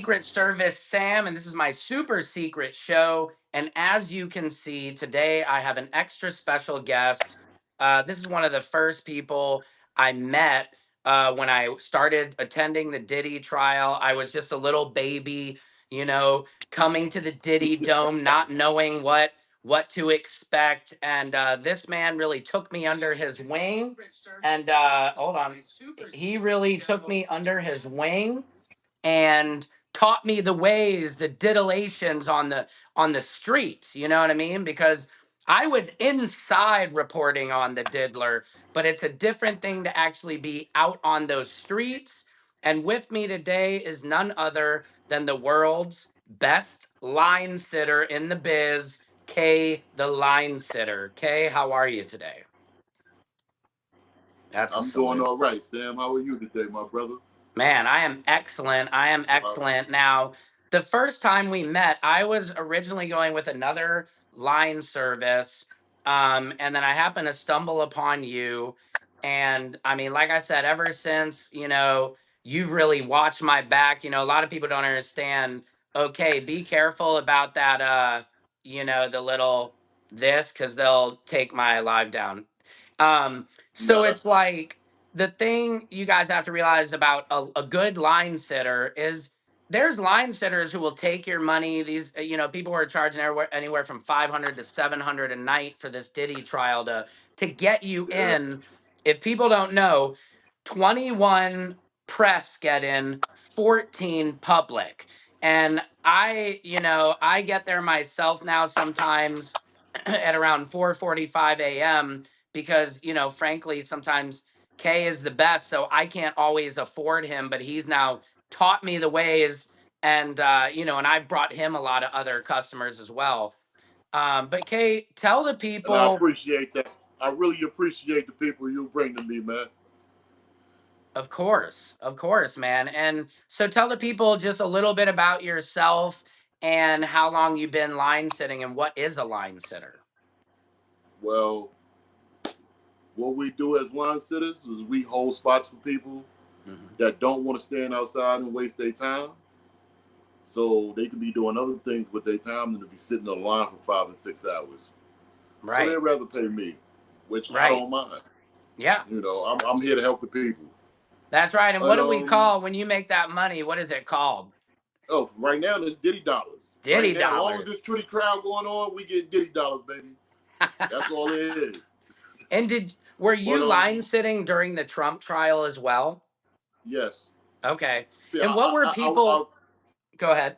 Secret Service Sam, and this is my super secret show. And as you can see, today I have an extra special guest. This is one of the first people I met when I started attending the Diddy trial. I was just a little baby, coming to the Diddy Dome, not knowing what to expect. And this man really took me under his wing. And hold on, he really took me under his wing and taught me the ways, the diddlations on the streets. You know what I mean? Because I was inside reporting on the diddler, but it's a different thing to actually be out on those streets. And with me today is none other than the world's best line sitter in the biz, Kay the line sitter. Kay, how are you today? That's a I'm doing salute. all right, Sam. How are you today, my brother? Man, I am excellent. I am excellent. Now, the first time we met, I was originally going with another line service. And then I happened to stumble upon you. And I mean, like I said, ever since, you've really watched my back. A lot of people don't understand. Okay, be careful about that, the little this, because they'll take my live down. So Nah, it's like, the thing you guys have to realize about a good line sitter is there's line sitters who will take your money. These, people who are charging anywhere from 500 to 700 a night for this Diddy trial to get you yeah. in. If people don't know, 21 press get in, 14 public. And I get there myself now sometimes at around 4:45 a.m. because, frankly, sometimes Kay is the best, so I can't always afford him, but he's now taught me the ways, and and I've brought him a lot of other customers as well. But Kay, tell the And I people, appreciate that. I really appreciate the people you bring to me, man. of course, man. And so tell the people just a little bit about yourself and how long you've been line sitting and what is a line sitter. Well, what we do as line sitters is we hold spots for people Hmm. that don't want to stand outside and waste their time. So they can be doing other things with their time than to be sitting on the line for 5 and 6 hours. So they'd Right, rather pay me, which I right. don't mind. Yeah, I'm here to help the people. that's right. And what And do we call when you make that money? What is it called? oh, right now there's Diddy dollars. Right Diddy now, as long as dollars. this Trinity trial going on, we get Diddy dollars, baby. That's all it is. And were But you line sitting during the Trump trial as well? yes. Okay. See, And what were people? Go ahead.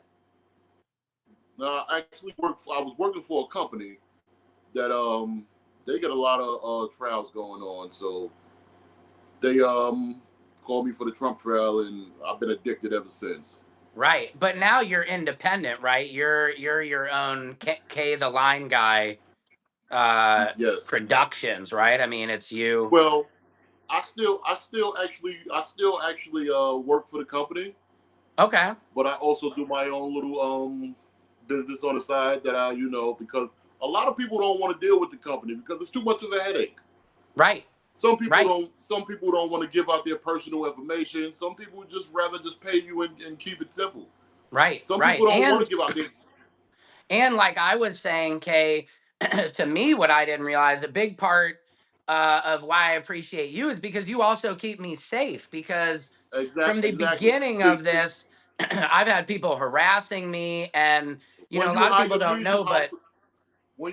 I actually worked. I was working for a company that they get a lot of trials going on. So they called me for the Trump trial, and I've been addicted ever since. Right. But now you're independent, right? You're your own K the line guy Yes. productions, right? I mean, it's you. Well, I still actually work for the company, Okay. but I also do my own little business on the side that because a lot of people don't want to deal with the company because it's too much of a headache. Right. Right. Some people don't want to give out their personal information. Some people just rather just pay you and keep it simple. Right. Some Right. people don't want to give out their And like I was saying, Kay, to me, what I didn't realize, a big part of why I appreciate you is because you also keep me safe. Because from the exactly. beginning See, of this, I've had people harassing me, and when a you lot of people hire don't me, know, but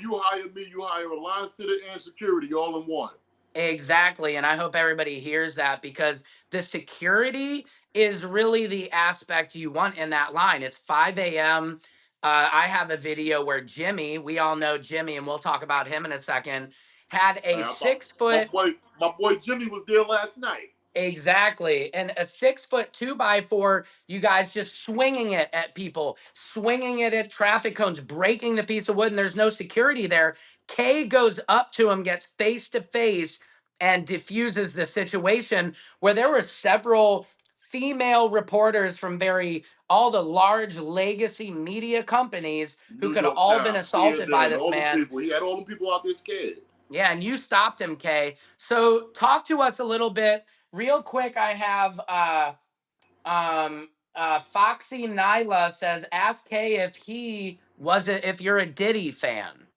you hire a line sitter and security all in one. exactly. And I hope everybody hears that because the security is really the aspect you want in that line. It's 5 a.m. I have a video where Jimmy, we all know Jimmy, and we'll talk about him in a second, had a I thought 6 foot. my boy Jimmy was there last night. Exactly. And a 6 foot 2x4, you guys just swinging it at people, swinging it at traffic cones, breaking the piece of wood, and there's no security there. Kay goes up to him, gets face to face, and diffuses the situation where there were several female reporters from all the large legacy media companies who New could have York all been Times, assaulted by CNN, this all them man. people. He had all them people out there scared. Yeah, and you stopped him, Kay. So talk to us a little bit, real quick. I have Foxy Nyla says, "Ask Kay if you're a Diddy fan."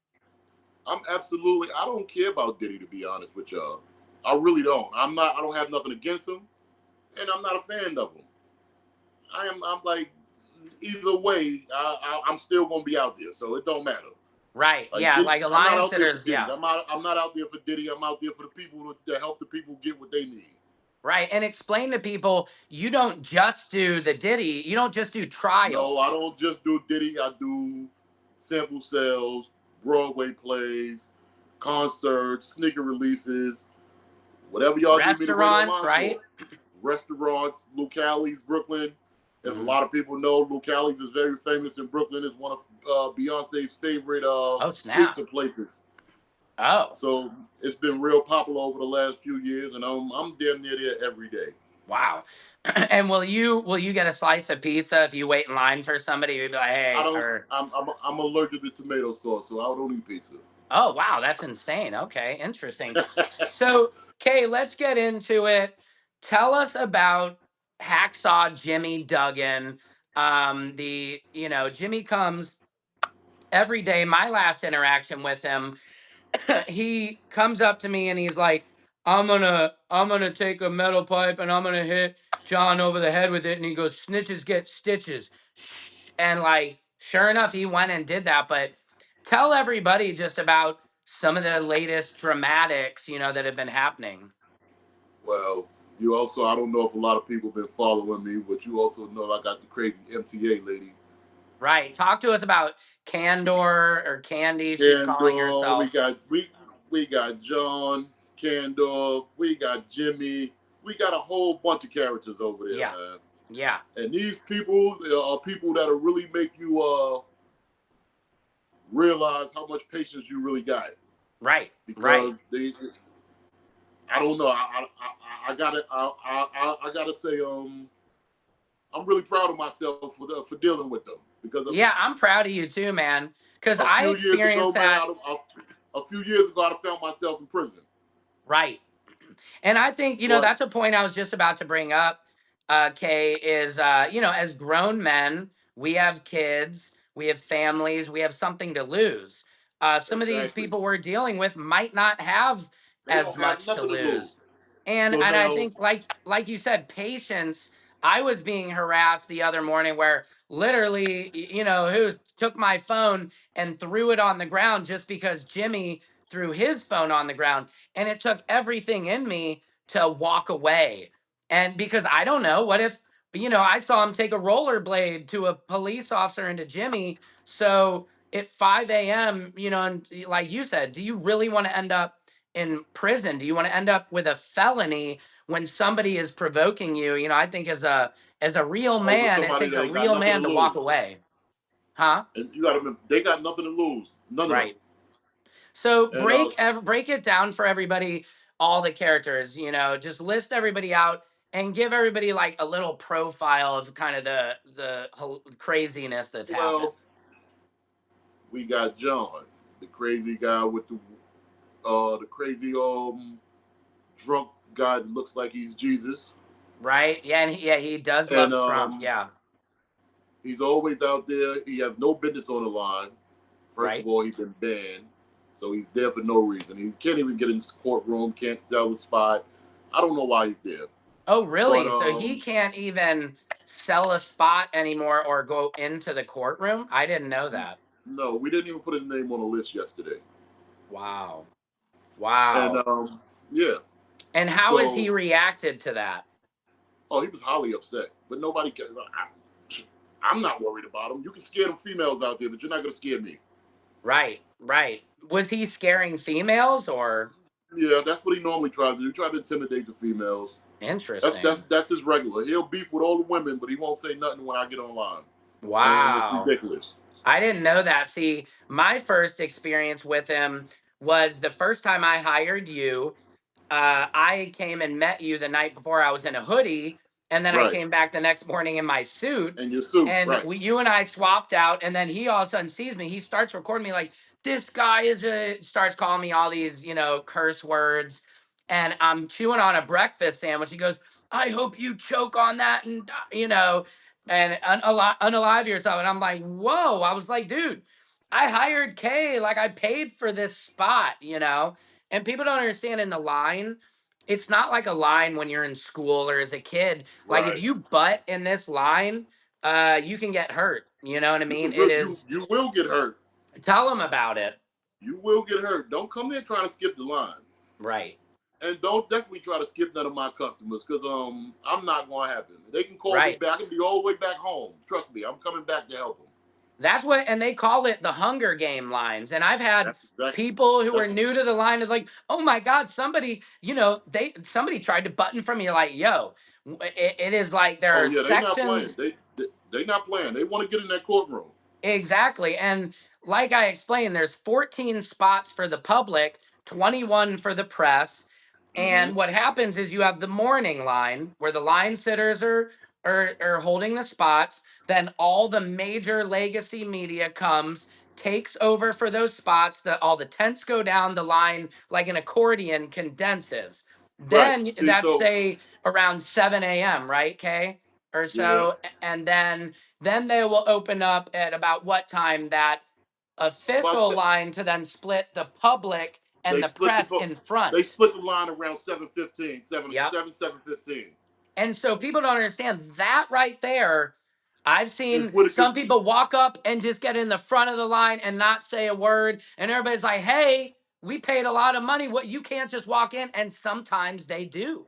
I'm absolutely. I don't care about Diddy, to be honest with y'all. I really don't. I'm not. I don't have nothing against him, and I'm not a fan of him. I'm like, either way, I'm still gonna be out there, so it don't matter. Right. Like Yeah. Diddy, Like I'm not Alliance out there for sitters. Diddy. Yeah. I'm not out there for Diddy. I'm out there for the people to help the people get what they need. Right. And explain to people you don't just do the Diddy. You don't just do No, I trials. don't just do Diddy. I do sample sales, Broadway plays, concerts, sneaker releases, whatever y'all need me to wait Restaurants. online for. Right. Restaurants, Lucali's, Brooklyn. As a Hmm. lot of people know, Lucali's is very famous in Brooklyn. It's one of Beyonce's favorite Oh, snap. pizza places. Oh, So it's been real popular over the last few years, and I'm damn near there every day. wow. And will you get a slice of pizza if you wait in line for somebody? You'd be like, I hey, don't. or I'm allergic to tomato sauce, so I don't eat pizza. oh wow, that's insane. Okay, interesting. So, Kay, let's get into it. Tell us about Hacksaw Jimmy Duggan. Jimmy comes every day. My last interaction with him, he comes up to me and he's like, I'm gonna take a metal pipe and I'm gonna hit John over the head with it. And he goes, snitches get stitches. And like, sure enough, he went and did that. But tell everybody just about some of the latest dramatics, that have been happening. Well, you also, I don't know if a lot of people been following me, but you also know I got the crazy MTA lady. Right. Talk to us about Candor or Candy, she's calling Candor, herself. we got John, Candor, we got Jimmy, we got a whole bunch of characters over there, Yeah. man. Yeah. And these people are people that'll really make you realize how much patience you really got, Right. Right. because they, I don't know, I gotta, I gotta say, I'm really proud of myself for dealing with them, because Yeah, I'm proud of you too, man. Because a I few years ago, experienced man, that. a few years ago, I'd have found myself in prison. Right. And I think, But that's a point I was just about to bring up, Kay, is, as grown men, we have kids, we have families, we have something to lose. Some of these exactly, people we're dealing with might not have they as don't have much to nothing to lose. lose. And So and I now, think like you said, patience. I was being harassed the other morning where literally, who took my phone and threw it on the ground just because Jimmy threw his phone on the ground, and it took everything in me to walk away. And because I don't know, what if, I saw him take a rollerblade to a police officer and to Jimmy. So at 5 a.m., and like you said, do you really want to end up in prison? Do you want to end up with a felony when somebody is provoking you? I think as a real over man, it somebody takes that a ain't got real nothing to man to walk lose, away. Huh? and you got to, they got nothing to lose, none of them. Right. So And break it down for everybody, all the characters, just list everybody out and give everybody like a little profile of kind of the craziness that's happened. well, we got John, the crazy guy with the crazy drunk guy that looks like he's Jesus, Right? Yeah, and he does and love Trump. Yeah, he's always out there. He has no business on the line. First of right? all, he's been banned, so he's there for no reason. He can't even get in his courtroom. Can't sell the spot. I don't know why he's there, Oh, but really? So he can't even sell a spot anymore or go into the courtroom? I didn't know that. no, we didn't even put his name on the list yesterday. Wow. And Wow. yeah, And how has he so reacted to that? he was highly upset, but nobody cares. I'm not worried about him. You can scare them females out there, but you're not gonna scare me. Right, right. Was he scaring females or Yeah, that's what he normally tries to do. He tries to intimidate the females. interesting? That's his regular. He'll beef with all the women, but he won't say nothing when I get online. And it's Wow. ridiculous. I didn't know that. See, my first experience with him was the first time I hired you. I came and met you the night before. I was in a hoodie, and then I Right. came back the next morning in my suit. And your suit, And right. you and I swapped out, and then he all of a sudden sees me. He starts recording me like, "This guy starts calling me all these, curse words, and I'm chewing on a breakfast sandwich. He goes, "I hope you choke on that," and and unalive yourself. And I'm like, whoa. I was like, dude, I hired Kay. Like, I paid for this spot, you know? And people don't understand in the line, it's not like a line when you're in school or as a kid. Like, if Right. you butt in this line, you can get hurt. You know what I You mean? can It you is, you will get hurt. tell them about it. You will get hurt. Don't come there trying to skip the line. Right. And don't definitely try to skip none of my customers because I'm not gonna happen. They can call me Right. back. I can be all the way back home. Trust me, I'm coming back to help them. That's what, and they call it the Hunger Game lines. And I've had That's exactly. people who are That's new to the line is like, oh my God, somebody, you know, somebody tried to button from you. Like, yo, it is like there oh are yeah, they not playing. sections. They not playing. They want to get in that courtroom. Exactly. And like I explained, there's 14 spots for the public, 21 for the press. Mm-hmm. And what happens is you have the morning line where the line sitters are holding the spots. Then all the major legacy media comes, takes over for those spots. All the tents go down, the line like an accordion condenses. Right. Then See, that's so say around 7 a.m., right, Kay? Or yeah. so. And then they will open up at about what time that But official line to then split the public and they the split press in they front. split the line around 7:15, 7 Yep. 7 7:15. And so people don't understand that right there. I've Is seen what it could. some people walk up and just get in the front of the line and not say a word. And everybody's like, hey, we paid a lot of money. What, you can't just walk in. And sometimes they do.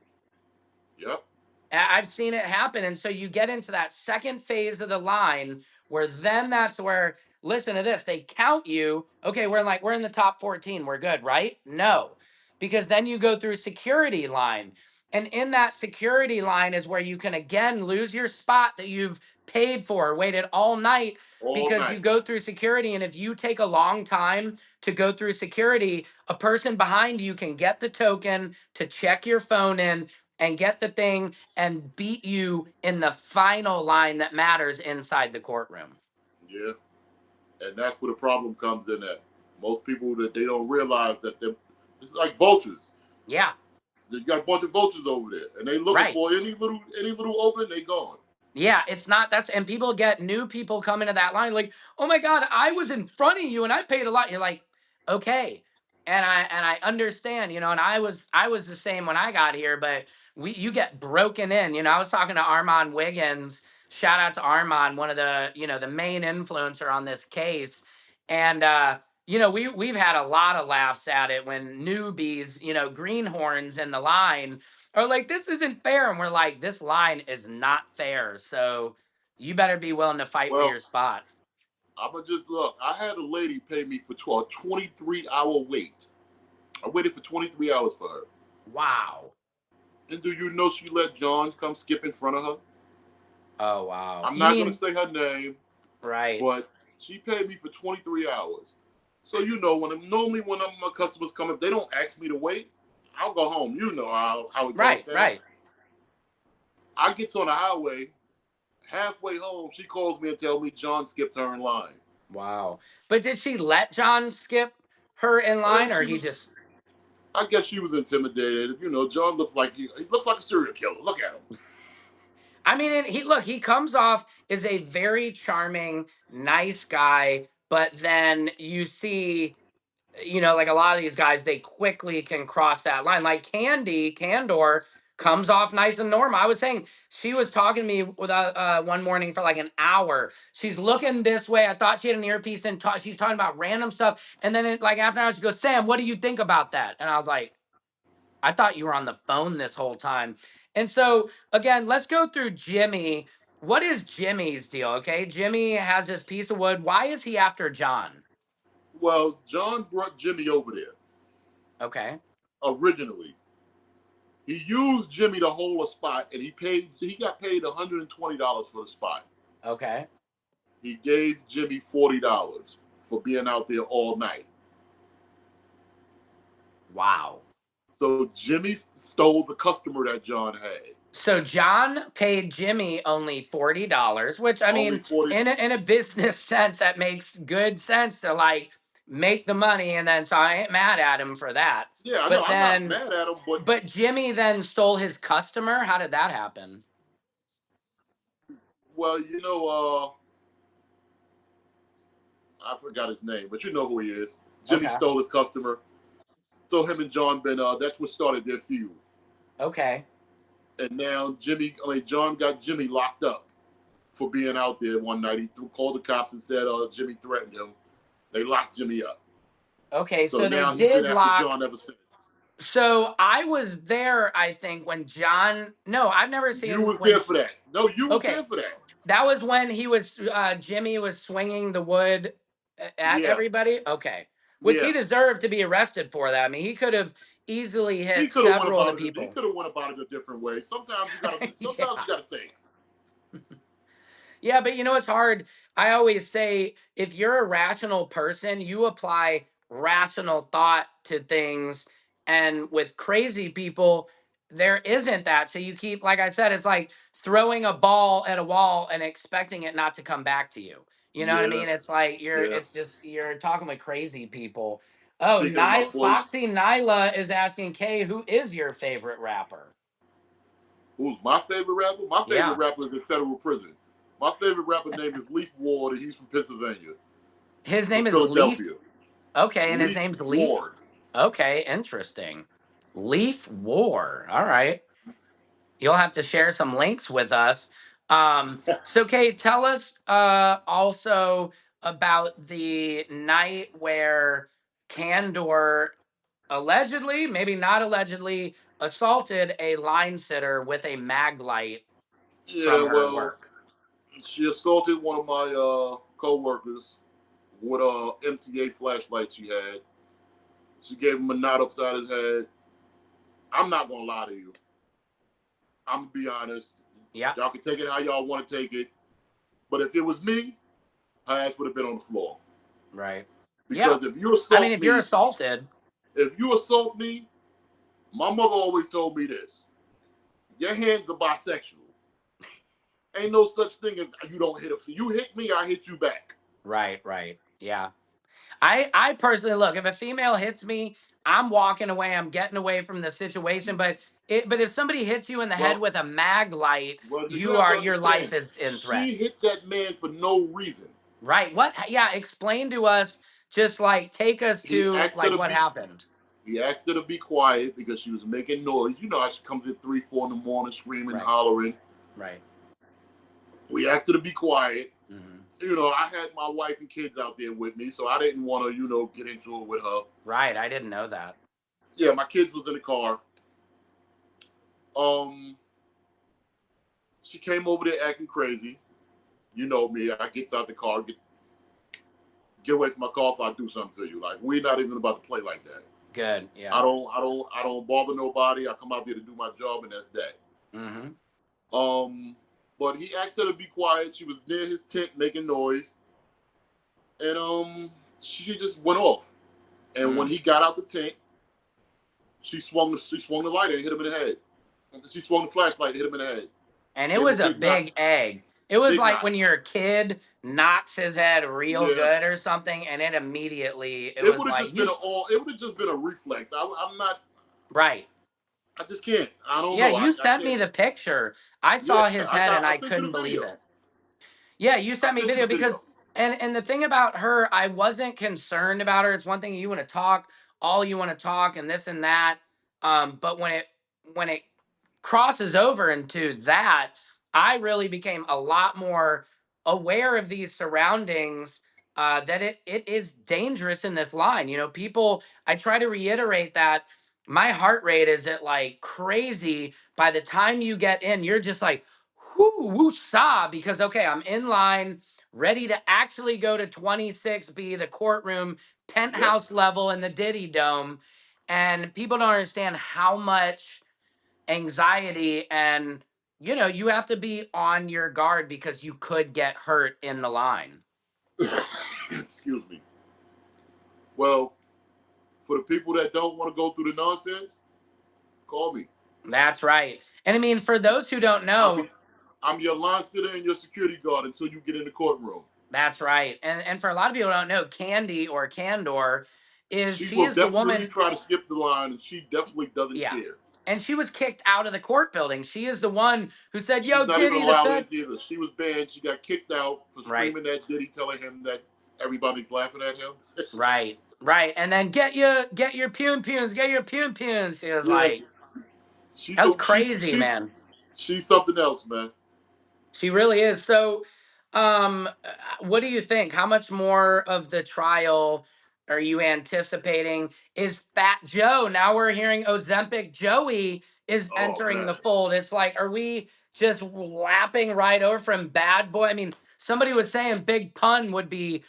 Yep. I've seen it happen. And so you get into that second phase of the line where then that's where, listen to this, they count you. Okay, we're in the top 14. We're good, right? No. Because then you go through security line. And in that security line is where you can again lose your spot that you've paid for, waited all night All because you night. go through security. And if you take a long time to go through security, a person behind you can get the token to check your phone in and get the thing and beat you in the final line that matters inside the courtroom. Yeah. And that's where the problem comes in at. Most people that they don't realize that they're it's like vultures. Yeah, You got a bunch of vultures over there, and they looking right. for any little open, they gone. Yeah, it's not that's and people get new people come into that line like, "Oh my god, I was in front of you and I paid a lot." You're like, "Okay." And I understand, you know, and I was the same when I got here, but you get broken in. You know, I was talking to Armand Wiggins. Shout out to Armand, one of the, you know, the main influencer on this case. And you know, we've had a lot of laughs at it when newbies, you know, greenhorns in the line are like, this isn't fair. And we're like, this line is not fair. So you better be willing to fight for Well, your spot. I'm gonna just look. I had a lady pay me for a 23-hour wait. I waited for 23 hours for her. Wow. And do you know she let John come skip in front of her? Oh, wow. I'm You not gonna mean, say her name, right, but she paid me for 23 hours. So you know when my customers come, if they don't ask me to wait, I'll go home. You know how it goes right, down. right. I get on the highway, halfway home, she calls me and tells me John skipped her in line. Wow. But did she let John skip her in line or She he was, just, I guess she was intimidated. You know, John looks like he looks like a serial killer. Look at him. I mean, he comes off as a very charming, nice guy, but then you see, you know, like a lot of these guys, they quickly can cross that line. Like Candor comes off nice and normal. I was saying she was talking to me with one morning for like an hour. She's looking this way. I thought she had an earpiece and she's talking about random stuff. And then like after an hour, she goes, Sam, what do you think about that? And I was like, I thought you were on the phone this whole time. And so again, let's go through Jimmy. What is Jimmy's deal? Okay. Jimmy has this piece of wood. Why is he after John? Well, John brought Jimmy over there Okay. originally. He used Jimmy to hold a spot, and he got paid $120 for the spot. Okay. He gave Jimmy $40 for being out there all night. Wow. So Jimmy stole the customer that John had. So John paid Jimmy only $40, which I Only mean, 40. in a business sense, that makes good sense to like make the money, and then so I ain't mad at him for that. Yeah, I know. But I'm not then, mad at him, but but Jimmy then stole his customer. How did that happen? Well, I forgot his name, but you know who he is. Jimmy Okay. stole his customer. So him and John been that's what started their feud. Okay. And now John got Jimmy locked up for being out there one night. He called the cops and said Jimmy threatened him. They locked Jimmy up. Okay. So So they now he's been did after lock. John ever since. So I was there, I think, when John. No, I've never You seen was when. there for that. No, you was Okay, there for that. that was when he was. Jimmy was swinging the wood at Yeah, everybody. Okay, which he yeah. deserved to be arrested for that. I mean, he could have easily He hit could have went several of the about it. He people. could have went about it a different way. Sometimes you gotta. Sometimes Yeah. you gotta think. Yeah, but you know it's hard. I always say if you're a rational person, you apply rational thought to things. And with crazy people, there isn't that. So you keep, like I said, it's like throwing a ball at a wall and expecting it not to come back to you. You know what I Yeah, mean? It's like yeah. it's just, you're talking with crazy people. Oh, Speaking of my boy, Foxy Nyla is asking Kay, who is your favorite rapper? who's my favorite rapper? My favorite Yeah. rapper is in federal prison. My favorite rapper name is Leaf Ward, and he's from Pennsylvania, His from name is Leaf. Philadelphia. Okay, and his Leaf name's Leaf. Ward. Okay, interesting. Leaf War. All right. You'll have to share some links with us. So Kate, tell us also about the night where Candor allegedly, maybe not allegedly, assaulted a line sitter with a mag light Yeah, from her well, work. she assaulted one of my co-workers with a MTA flashlight she had. She gave him a knot upside his head. I'm not gonna lie to you. I'm gonna be honest. Yeah, Y'all can take it how y'all want to take it. But if it was me, her ass would have been on the floor. right. Yeah. Because I mean, if you're assaulted, if you assault me, my mother always told me this: your hands are bisexual. Ain't no such thing as you don't hit a. You hit me, I hit you back. right, right. Yeah. I personally look, if a female hits me, I'm walking away. I'm getting away from the situation. But if somebody hits you in the head Well, with a mag light, well, you have to your life understand. is in threat. She hit that man for no reason. Right. What yeah, explain to us, just like take us He to asked her like to what be. happened. He asked her to be quiet because she was making noise. You know how she comes at 3, 4 in the morning, screaming, Right. hollering. Right. We asked her to be quiet. Hmm. I had my wife and kids out there with me, so I didn't want to, get into it with her. Right. I didn't know that. Yeah, my kids was in the car. Um, she came over there acting crazy. You know me. I gets out the car, get away from my car if I do something to you. Like we're not even about to play like that. Good. I Yeah. don't, I don't, I don't bother nobody. I come out there to do my job, and that's that. Hmm. Um, but he asked her to be quiet. She was near his tent making noise, and she just went off. And when Mm. he got out the tent, she swung the lighter and hit him in the head. She swung the flashlight and hit him in the head. And it Gave him a was a big knot. big egg. It was Big like knot. when your kid knocks his head real Yeah. good or something, and it immediately it It was would have like just you been it would have just been a reflex. I'm not. right. I just can't. I don't Yeah, know. you I sent me can't. the picture. I Yeah, saw his head and I I sent you couldn't the believe video. it. Yeah, you I sent me sent you video the because video. and the thing about her, I wasn't concerned about her. It's one thing you want to talk, all you want to talk and this and that. But when it crosses over into that, I really became a lot more aware of these surroundings. That it is dangerous in this line. You know, people. I try to reiterate that my heart rate is at like crazy. By the time you get in, you're just like, whoo, woo, saw, because okay, I'm in line, ready to actually go to 26B, the courtroom, Yep. penthouse level in the DiddyDome, and people don't understand how much anxiety and you have to be on your guard because you could get hurt in the line. Excuse me. Well, for the people that don't want to go through the nonsense, call me. That's right. And I mean, for those who don't I'm know, I'm your line sitter and your security guard until you get in the courtroom. that's right. And for a lot of people who don't know, Candy or Candor She she will is the definitely woman. try to skip the line, and she definitely doesn't Yeah. care. and she was kicked out of the court building. She is the one who said, She's "Yo, not even Diddy, the allowed in Fed." either. She was banned. She got kicked out for Right, screaming at Diddy, telling him that everybody's laughing at him. right, right. And then get your pun puns, get your pun puns. She was Yeah, like, she's that was a, crazy, man. she's something else, man. She really is. So, what do you think? How much more of the trial are you anticipating? Is Fat Joe, now we're hearing Ozempic Joey is Oh entering the man, fold? It's like, are we just lapping right over from Bad Boy? I mean, somebody was saying Big Pun would be,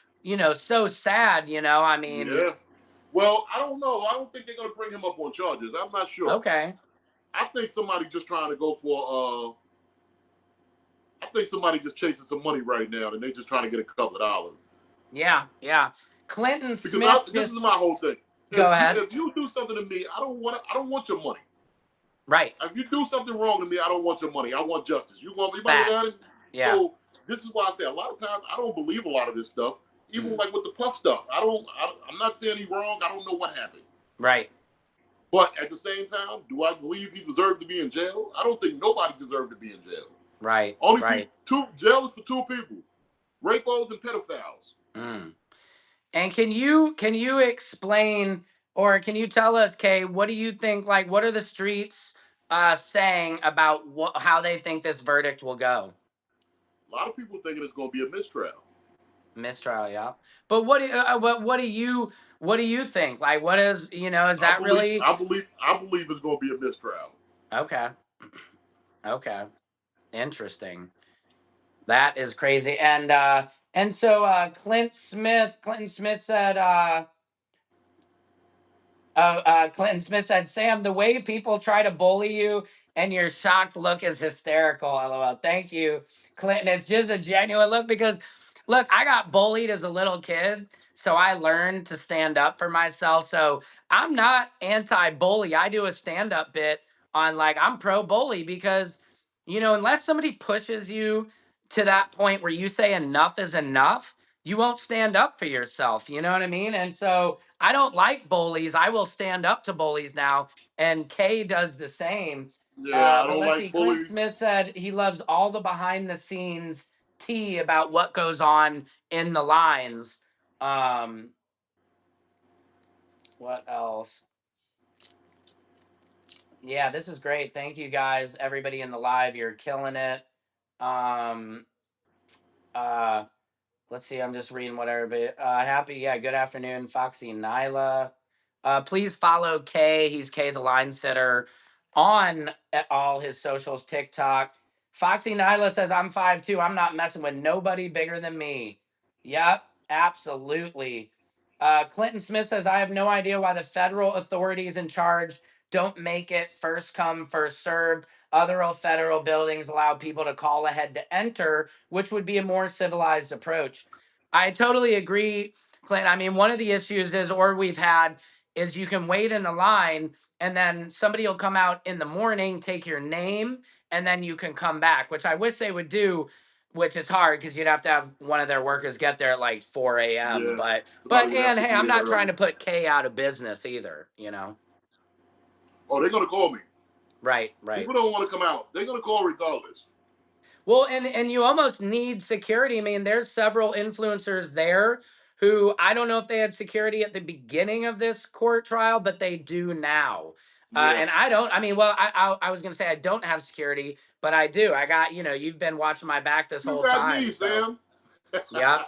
so sad. I mean, yeah. Well, I don't know. I don't think they're gonna bring him up on charges. I'm not sure. okay, I think somebody just trying to go for. I think somebody just chasing some money right now, and they just trying to get a couple of dollars. yeah, yeah. Clinton Because Smith this is just my whole thing. go ahead. If you do something to me, I don't want your money. Right, If you do something wrong to me, I don't want your money. I want justice. You might have it. facts. Yeah, So this is why I say a lot of times I don't believe a lot of this stuff. Even mm, like with the Puff stuff, I'm not saying he's wrong. I don't know what happened. right, But at the same time, do I believe he deserved to be in jail? I don't think nobody deserved to be in jail. right, Only people, right. jail is for two people: rapos and pedophiles. Mm. And can you explain, or can you tell us, Kay, what do you think? Like, what are the streets saying about how they think this verdict will go? A lot of people thinking it's going to be a mistrial. Mistrial, yeah. But what do you think? Like, what is I that believe, really? I believe, I believe it's going to be a mistrial. Okay, okay, interesting. That is crazy. And so Clinton Smith said. Clinton Smith said, Sam, the way people try to bully you and your shocked look is hysterical. LOL. Thank you, Clinton. It's just a genuine look because, look, I got bullied as a little kid. So I learned to stand up for myself. So I'm not anti bully. I do a stand up bit on like, I'm pro bully because, unless somebody pushes you to that point where you say enough is enough, you won't stand up for yourself. You know what I mean? And so, I don't like bullies. I will stand up to bullies now. And Kay does the same. Yeah, I But don't let's see. like Clint bullies. Smith said he loves all the behind the scenes tea about what goes on in the lines. Um, what else? Yeah, this is great. Thank you guys, everybody in the live. You're killing it. Um, uh, let's see. I'm just reading what everybody. Happy, yeah. Good afternoon, Foxy Nyla. Please follow Kay. He's Kay the line sitter on all his socials, TikTok. Foxy Nyla says, I'm 5'2". I'm not messing with nobody bigger than me. Yep, absolutely. Clinton Smith says, I have no idea why the federal authorities in charge don't make it first come, first served. Other federal buildings allow people to call ahead to enter, which would be a more civilized approach. I totally agree, Clinton. I mean, one of the issues is, or we've had, is you can wait in the line and then somebody will come out in the morning, take your name, and then you can come back, which I wish they would do, which is hard because you'd have to have one of their workers get there at like 4 a.m. Yeah, But somebody would have and to hey, be I'm there not trying early. to put K out of business either. Oh, they're gonna call me. Right, right. People don't want to come out. They're gonna call regardless. Well, and you almost need security. I mean, there's several influencers there who I don't know if they had security at the beginning of this court trial, but they do now. Yeah, And I don't. I mean, well, I was gonna say I don't have security, but I do. I got you've been watching my back this you whole got me, time. So, Sam. yep.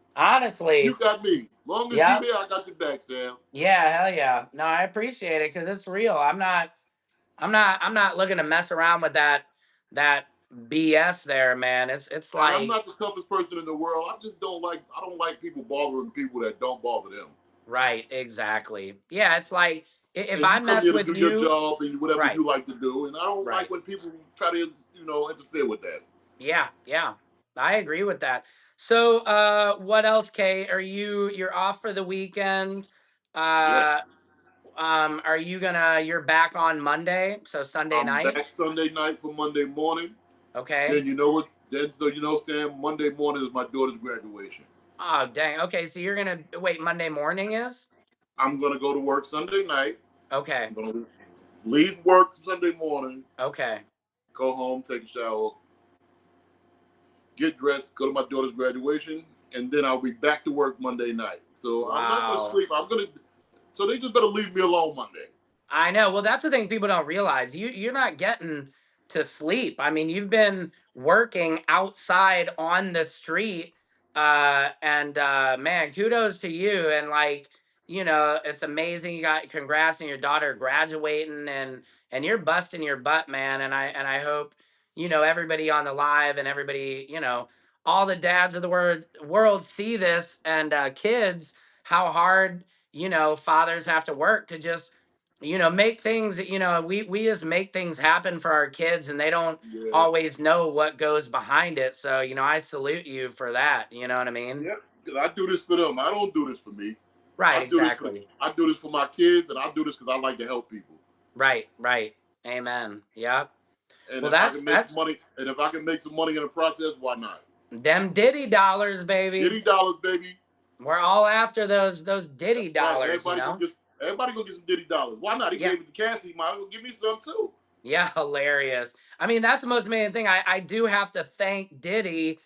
You Honestly, got me. Long as you yep. there, I got your back, Sam. Yeah, hell yeah. No, I appreciate it because it's real. I'm not looking to mess around with that BS there, man. It's And I'm like. not the toughest person in the world. I don't like people bothering people that don't bother them. Right, exactly. Yeah, it's like if And I you come mess here to with do your you, job and whatever right, you like to do. And I don't like right. when people try to, interfere with that. Yeah, yeah. I agree with that. So what else, Kay? You're off for the weekend? Yes. Uh you're back on Monday, so Sunday I'm night? back Sunday night for Monday morning. Okay. Then you know what? Then so Sam, Monday morning is my daughter's graduation. Oh, dang. Okay, so you're gonna wait, Monday morning is? I'm gonna go to work Sunday night. Okay. I'm gonna Leave work Sunday morning, Okay. go home, take a shower, get dressed, go to my daughter's graduation, and then I'll be back to work Monday night. So I'm not gonna Wow. sleep. I'm gonna. So they just better leave me alone Monday. I know. Well, that's the thing people don't realize. You're not getting to sleep. I mean, you've been working outside on the street, and man, kudos to you. And like, it's amazing. You got congrats on your daughter graduating, and you're busting your butt, man. And I hope everybody on the live and everybody, all the dads of the world see this, and kids, how hard fathers have to work to just make things, we just make things happen for our kids, and they don't Yeah. always know what goes behind it. So I salute you for that, you know what I mean? Yep. Because I do this for them. I don't do this for me. Right, I do this for exactly. I do this for my kids, and I do this because I like to help people. Right, right. Amen. Yep. And Well, if I that's can make some that's money, and if I can make some money in the process, why not? them Diddy dollars, baby. $80, baby. We're all after those Diddy That's right. dollars, Everybody go get some $80. Why not? He Yeah. gave it to Cassie. Might as well give me some too. Yeah, hilarious. I mean, that's the most amazing thing. I do have to thank Diddy,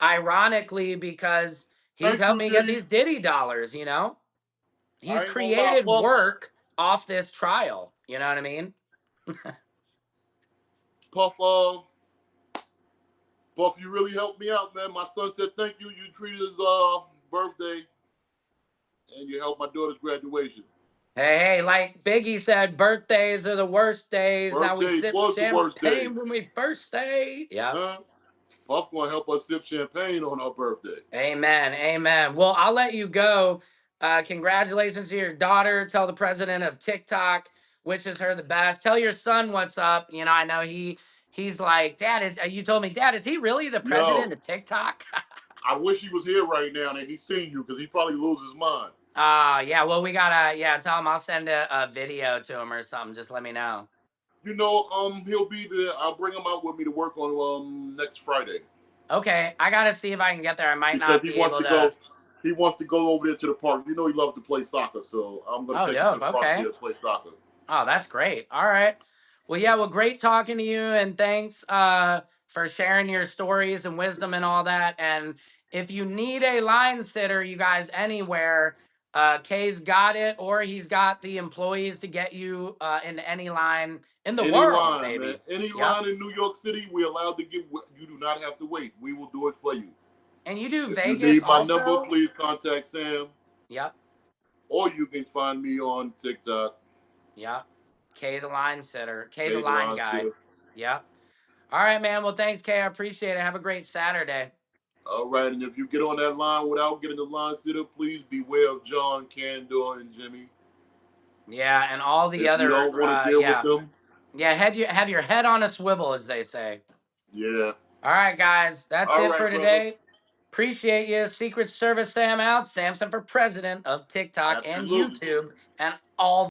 ironically, because he's Thank helped you, me get Diddy. these Diddy dollars. He's I ain't gonna lie, created Puff. work off this trial. You know what I mean? Puff, Puff, you really helped me out, man. My son said thank you. You treated his birthday, and you helped my daughter's graduation. Hey, like Biggie said, birthdays are the worst days. Now we Birthdays sip was the worst days. champagne when we first day. Yeah. Huh? Puff gonna help us sip champagne on her birthday. Amen. Amen. Well, I'll let you go. Congratulations to your daughter. Tell the president of TikTok, wishes her the best. Tell your son what's up. I know he's like, Dad, you told me, Dad, is he really the president Yo, of TikTok? I wish he was here right now and he's seen you because he probably lose his mind. Yeah, well, we gotta, yeah, tell him I'll send a video to him or something. Just let me know. He'll be there. I'll bring him out with me to work on next Friday Okay, I gotta see if I can get there. I might because not be able to. He wants to go over there to the park. You know he loves to play soccer, so I'm gonna Oh, take him to dope. the park there Okay. to play soccer. Oh, that's great. All right. Well, yeah, well, great talking to you, and thanks for sharing your stories and wisdom and all that. And if you need a line sitter, you guys, anywhere, Kay's got it, or he's got the employees to get you into any line in the Any world, line, man. maybe. Any Yep. line in New York City, we're allowed to give. You do not have to wait. We will do it for you. And you do If you Vegas need my number, also? please contact Sam, Yep. or you can find me on TikTok. Yep. Kay the line sitter. Kay the Pay the line line guy. sitter. Yep. All right, man. Well, thanks, Kay. I appreciate it. Have a great Saturday. All right, and if you get on that line without getting the line sitter, please beware of John, Candor, and Jimmy. Yeah, and all the If you other don't want to deal with yeah. them, Yeah, have your head on a swivel, as they say. yeah. All right, guys. That's All it right, for brother. today. Appreciate you. Secret Service Sam out. Samson for president of TikTok and Absolutely. YouTube and all